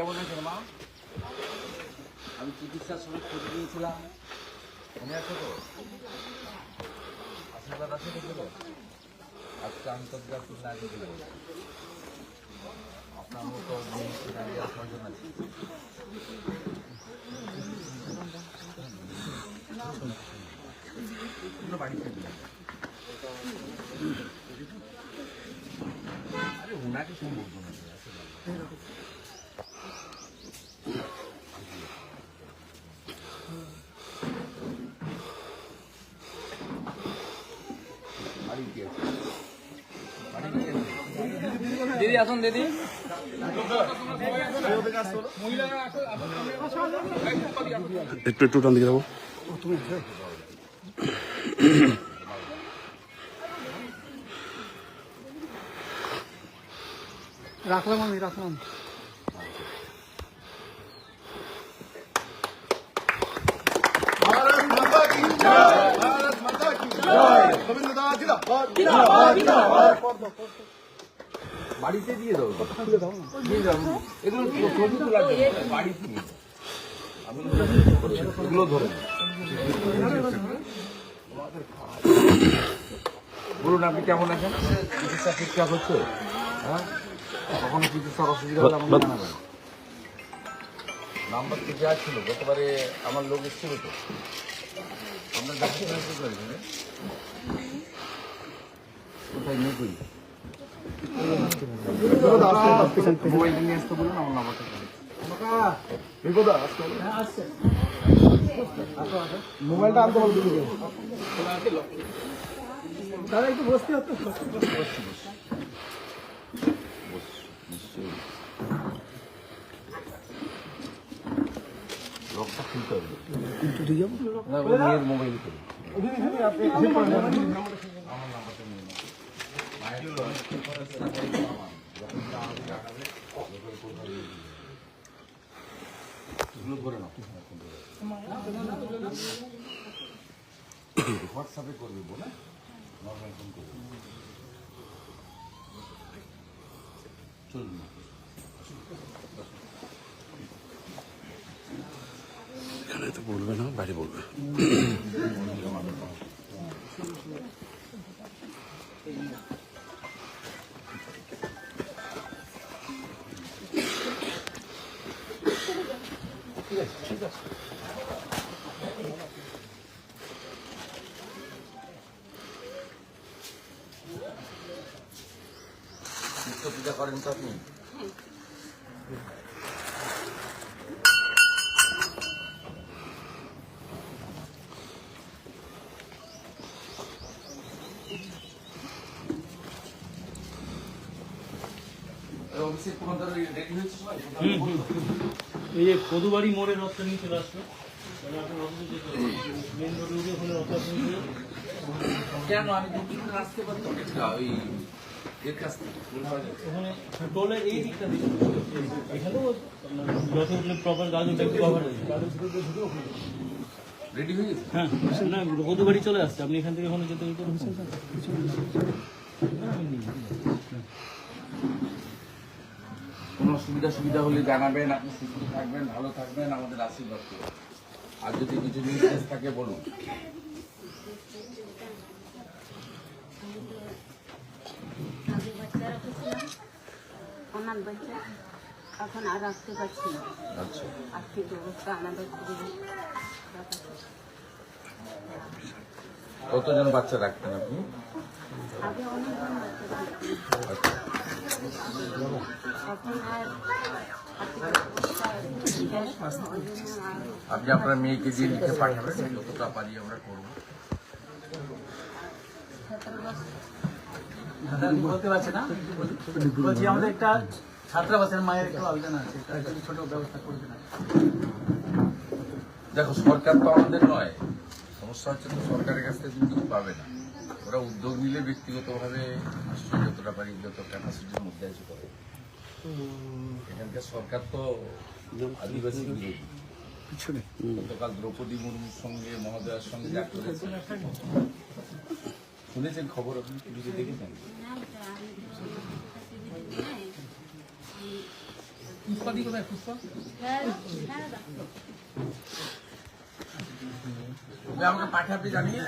কেমন আছেন মা? আমি চিকিৎসার সময় খোঁজ নিয়েছিলাম, মনে আছে তো? আশীর্বাদ আছে তো? আজকে আন্তর্জাতিক নারী দিবস, আপনার মতো নারী আর কয়জন আছে? বাড়িতে আরে ওনাকে সম্ভব না। দিদি আসুন, দিদি একটু একটু টান দিকে যাবো। রাখলাম আমি রাখলাম। বাড়িতে দিয়ে দাও, দিয়ে যাবো এগুলো ছবি তোলার জন্য বাড়িতে এগুলো ধরে বলুন আপনি কেমন আছেন? চিকিৎসা ঠিকঠাক হচ্ছে? হ্যাঁ, কখনো চিকিৎসার অসুবিধা হলে আমাকে জানাবেন। নাম্বার তো দেওয়া ছিল, গতবারে আমার লোক এসেছিল তো। আপনার ডাক্তার কোথায় নিয়ে করি মোবাইলটা নিয়ে আসতে বলুন, আমার নাম্বারটা মোবাইলটা আনতে বলতে দাদা একটু বসতে হতো। লকটা খুলতে হবে। মোবাইল করে হোয়াটসঅ্যাপে করবে বলে নর্মাল ফোন করবে চলুন। এখানে তো বলবে না, বাইরে বলবে। ঠিক আছে পূজা করেন তো আপনি? এই যে কদুবাড়ি মোড়ের রাস্তা নিয়ে চলে আসলো, মেন রোড উঠে ওখানে রাস্তা কেন আমি দুপুরে আসতে পারতো ওই এর কাছ থেকে ওখানে টোলের এই দিকটা দিয়ে এখানেও যত প্রপার গাজর ব্যাগ কভার রেডি হয়ে গেছে। হ্যাঁ না কদুবাড়ি চলে আসছে, আপনি এখান থেকে ওখানে যেতে কোনো সুবিধা হলে জানাবেন। আপনি সুস্থ থাকবেন, ভালো থাকবেন, আমাদের আশীর্বাদ করবেন। আর যদি কিছু নির্দেশ থাকে বলুন। এখন আর রাখতে পারছি না। আচ্ছা, আর্থিক ব্যবস্থা আমাদের খুবই। কতজন বাচ্চা রাখতেন আপনি? আগে অনেকজন বাচ্চা থাকতো। আচ্ছা, এখন আর আর্থিক ব্যবস্থা আপনি আপনার মেয়েকে দিয়ে লিখে পাঠাবেন, যতটা পারি আমরা করবো। বলতে পারছে না, বলছি আমাদের একটা ছাত্রাবাসের মায়ের একটু আবেদন আছে, ছোট ব্যবস্থা করবে না। দেখো, সরকার তো আমাদের নয়, সমস্যা হচ্ছে তো সরকারের কাছ থেকে কিছু পাবে না। ওরা উদ্যোগ নিলে ব্যক্তিগতভাবে নিশ্চয়ই যতটা পারি, যত ক্যাপাসিটির মধ্যে আছে করে। এখানকার সরকার তো আদিবাসী বিরোধী। গতকাল দ্রৌপদী মুর্মুর সঙ্গে মহোদয়ের সঙ্গে যা করেছে শুনেছেন খবর, আপনি টিভিতে দেখেছেন? আমাকে পাঠাতে জানিয়ে